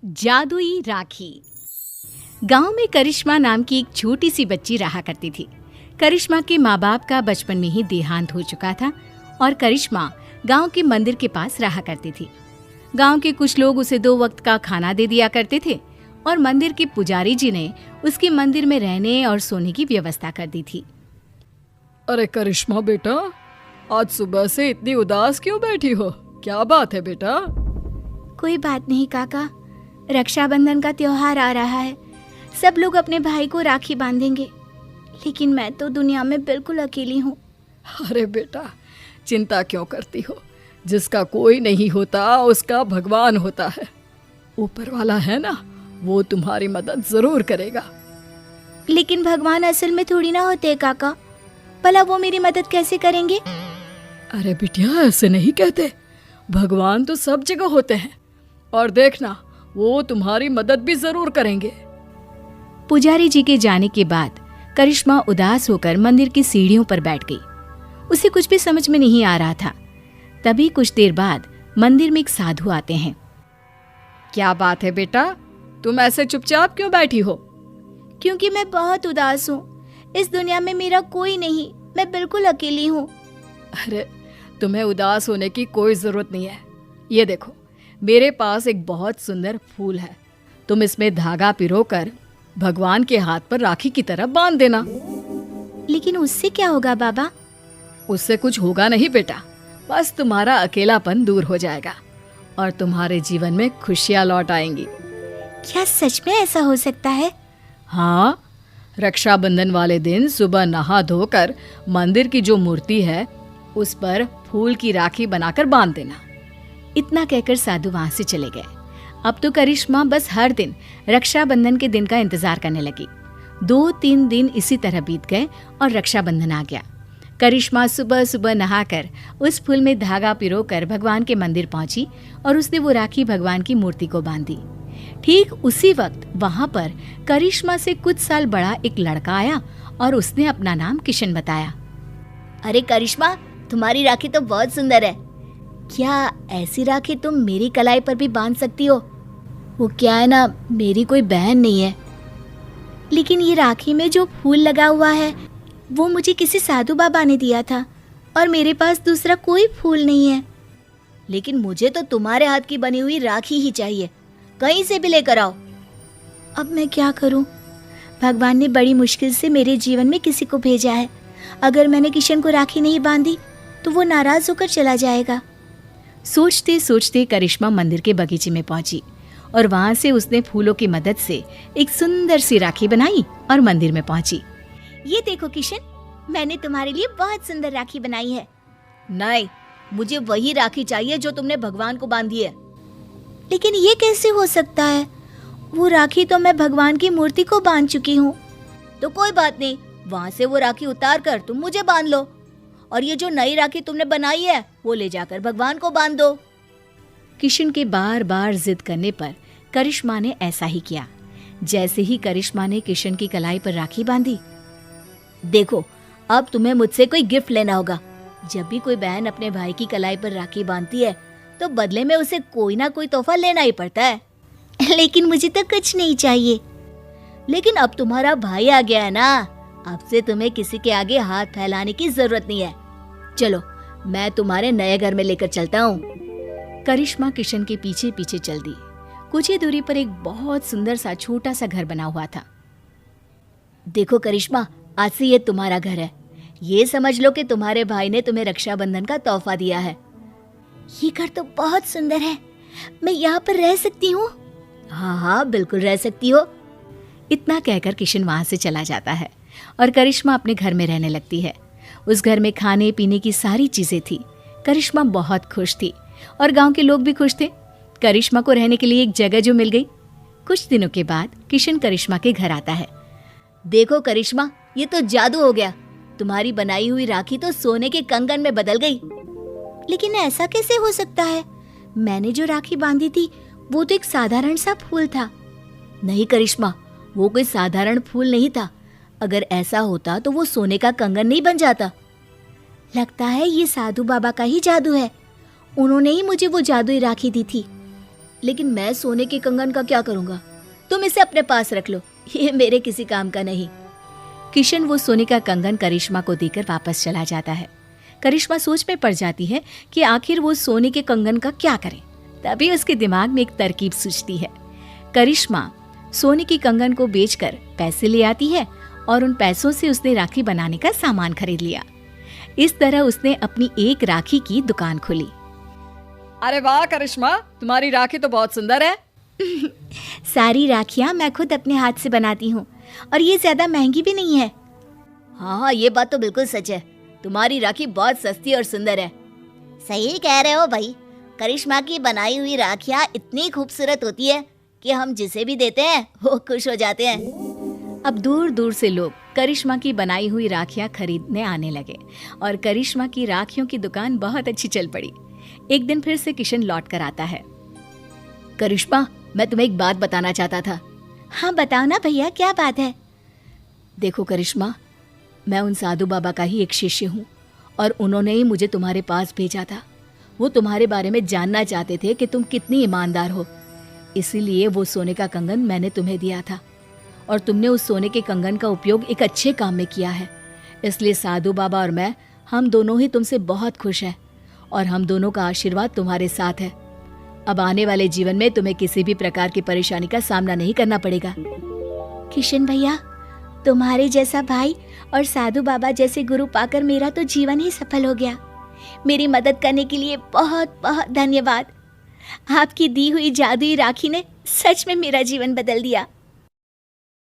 जादुई राखी। गांव में करिश्मा नाम की एक छोटी सी बच्ची रहा करती थी। करिश्मा के माँ बाप का बचपन में ही देहांत हो चुका था और करिश्मा गांव के मंदिर के पास रहा करती थी। गांव के कुछ लोग उसे 2 वक्त का खाना दे दिया करते थे और मंदिर के पुजारी जी ने उसकी मंदिर में रहने और सोने की व्यवस्था कर दी थी। अरे करिश्मा बेटा, आज सुबह से इतनी उदास क्यों बैठी हो? क्या बात है बेटा? कोई बात नहीं काका, रक्षाबंधन का त्योहार आ रहा है। सब लोग अपने भाई को राखी बांधेंगे, लेकिन मैं तो दुनिया में बिल्कुल अकेली हूँ। अरे बेटा, चिंता क्यों करती हो? जिसका कोई नहीं होता उसका भगवान होता है। ऊपर वाला है ना, वो तुम्हारी मदद जरूर करेगा। लेकिन भगवान असल में थोड़ी ना होते काका, भला वो मेरी मदद कैसे करेंगे? अरे बिटिया, ऐसे नहीं कहते। भगवान तो सब जगह होते हैं और देखना, वो तुम्हारी मदद भी जरूर करेंगे। पुजारी जी के जाने के बाद करिश्मा उदास होकर मंदिर की सीढ़ियों पर बैठ गई। उसे कुछ भी समझ में नहीं आ रहा था। तभी कुछ देर बाद मंदिर में एक साधु आते हैं। क्या बात है बेटा, तुम ऐसे चुपचाप क्यों बैठी हो? क्योंकि मैं बहुत उदास हूँ। इस दुनिया में मेरा कोई नहीं, मैं बिल्कुल अकेली हूँ। अरे तुम्हें उदास होने की कोई जरूरत नहीं है। ये देखो, मेरे पास एक बहुत सुंदर फूल है। तुम इसमें धागा पिरोकर भगवान के हाथ पर राखी की तरह बांध देना। लेकिन उससे क्या होगा बाबा? उससे कुछ होगा नहीं बेटा, बस तुम्हारा अकेलापन दूर हो जाएगा और तुम्हारे जीवन में खुशियां लौट आएंगी। क्या सच में ऐसा हो सकता है? हाँ, रक्षाबंधन वाले दिन सुबह नहा धोकर मंदिर की जो मूर्ति है उस पर फूल की राखी बनाकर बांध देना। इतना कहकर साधु वहां से चले गए। अब तो करिश्मा बस हर दिन रक्षाबंधन के दिन का इंतजार करने लगी। 2-3 दिन इसी तरह बीत गए और रक्षाबंधन आ गया। करिश्मा सुबह सुबह नहाकर उस फूल में धागा पिरोकर भगवान के मंदिर पहुंची और उसने वो राखी भगवान की मूर्ति को बांधी। ठीक उसी वक्त वहां पर करिश्मा से कुछ साल बड़ा एक लड़का आया और उसने अपना नाम किशन बताया। अरे करिश्मा, तुम्हारी राखी तो बहुत सुंदर है। क्या ऐसी राखी तुम मेरी कलाई पर भी बांध सकती हो? वो क्या है ना, मेरी कोई बहन नहीं है। लेकिन ये राखी में जो फूल लगा हुआ है वो मुझे किसी साधु बाबा ने दिया था और मेरे पास दूसरा कोई फूल नहीं है। लेकिन मुझे तो तुम्हारे हाथ की बनी हुई राखी ही चाहिए, कहीं से भी लेकर आओ। अब मैं क्या करूं? भगवान ने बड़ी मुश्किल से मेरे जीवन में किसी को भेजा है। अगर मैंने किशन को राखी नहीं बांधी तो वो नाराज होकर चला जाएगा। सोचते सोचते करिश्मा मंदिर के बगीचे में पहुंची और वहां से उसने फूलों की मदद से एक सुंदर सी राखी बनाई और मंदिर में पहुंची। ये देखो किशन, मैंने तुम्हारे लिए बहुत सुंदर राखी बनाई है। नहीं, मुझे वही राखी चाहिए जो तुमने भगवान को बांधी है। लेकिन ये कैसे हो सकता है? वो राखी तो मैं भगवान की मूर्ति को बांध चुकी हूँ। तो कोई बात नहीं, वहाँ से वो राखी उतार कर तुम मुझे बांध लो और ये जो नई राखी तुमने बनाई है वो ले जाकर भगवान को बांध दो। किशन के बार बार जिद करने पर करिश्मा ने ऐसा ही किया। जैसे ही करिश्मा ने किशन की कलाई पर राखी बांधी, देखो अब तुम्हें मुझसे कोई गिफ्ट लेना होगा। जब भी कोई बहन अपने भाई की कलाई पर राखी बांधती है तो बदले में उसे कोई ना कोई तोहफा लेना ही पड़ता है। लेकिन मुझे तो कुछ नहीं चाहिए। लेकिन अब तुम्हारा भाई आ गया है ना, अब से तुम्हें किसी के आगे हाथ फैलाने की जरूरत नहीं है। चलो, मैं तुम्हारे नए घर में लेकर चलता हूँ। करिश्मा किशन के पीछे पीछे चल दी। कुछ ही दूरी पर एक बहुत सुंदर सा छोटा सा घर बना हुआ था। देखो करिश्मा, आज से ये तुम्हारा घर है। ये समझ लो कि तुम्हारे भाई ने तुम्हें रक्षाबंधन का तोहफा दिया है। ये घर तो बहुत सुंदर है, मैं यहाँ पर रह सकती हूँ? हाँ हाँ, बिल्कुल रह सकती हो। इतना कहकर किशन वहां से चला जाता है और करिश्मा अपने घर में रहने लगती है। उस घर में खाने पीने की सारी चीजें थी। करिश्मा बहुत खुश थी और गांव के लोग भी खुश थे। करिश्मा को रहने के लिए एक जगह जो मिल गई। कुछ दिनों के बाद किशन करिश्मा के घर आता है। देखो करिश्मा, ये तो जादू हो गया। तुम्हारी बनाई हुई राखी तो सोने के कंगन में बदल गई। लेकिन ऐसा कैसे हो सकता है? मैंने जो राखी बांधी थी वो तो एक साधारण सा फूल था। नहीं करिश्मा, वो कोई साधारण फूल नहीं था। अगर ऐसा होता तो वो सोने का कंगन नहीं बन जाता। लगता है ये साधु बाबा का ही जादू है। उन्होंने ही मुझे वो जादुई राखी दी थी। लेकिन मैं सोने के कंगन का क्या करूंगा? तुम इसे अपने पास रख लो, ये मेरे किसी काम का नहीं। किशन वो सोने का कंगन करिश्मा को देकर वापस चला जाता है। करिश्मा सोच में पड़ जाती है कि आखिर वो सोने के कंगन का क्या करे। तभी उसके दिमाग में एक तरकीब सूझती है। करिश्मा सोने की कंगन को बेचकर पैसे ले आती है और उन पैसों से उसने राखी बनाने का सामान खरीद लिया। इस तरह उसने अपनी एक राखी की दुकान खोली। अरे वाह करिश्मा, तुम्हारी राखी तो बहुत सुंदर है। सारी राखियां मैं खुद अपने हाथ से बनाती हूँ और ये ज्यादा महंगी भी नहीं है। हाँ, ये बात तो बिल्कुल सच है। तुम्हारी राखी बहुत सस्ती और सुंदर है। सही कह रहे हो भाई। करिश्मा की बनाई हुई राखियाँ इतनी खूबसूरत होती है कि हम जिसे भी देते हैं वो खुश हो जाते हैं। अब दूर दूर से लोग करिश्मा की बनाई हुई राखियां खरीदने आने लगे और करिश्मा की राखियों की दुकान बहुत अच्छी चल पड़ी। एक दिन फिर से किशन लौट कर आता है। करिश्मा, मैं तुम्हें एक बात बताना चाहता था। हाँ बताओ ना भैया, क्या बात है? देखो करिश्मा, मैं उन साधु बाबा का ही एक शिष्य हूँ और उन्होंने ही मुझे तुम्हारे पास भेजा था। वो तुम्हारे बारे में जानना चाहते थे कि तुम कितनी ईमानदार हो, इसीलिए वो सोने का कंगन मैंने तुम्हें दिया था और तुमने उस सोने के कंगन का उपयोग एक अच्छे काम में किया है। इसलिए साधु बाबा और मैं, हम दोनों ही तुमसे बहुत खुश हैं और हम दोनों का आशीर्वाद तुम्हारे साथ है। अब आने वाले जीवन में तुम्हें किसी भी प्रकार की परेशानी का सामना नहीं करना पड़ेगा। किशन भैया, तुम्हारे जैसा भाई और साधु बाबा जैसे गुरु पाकर मेरा तो जीवन ही सफल हो गया। मेरी मदद करने के लिए बहुत बहुत धन्यवाद। आपकी दी हुई जादुई राखी ने सच में मेरा जीवन बदल दिया।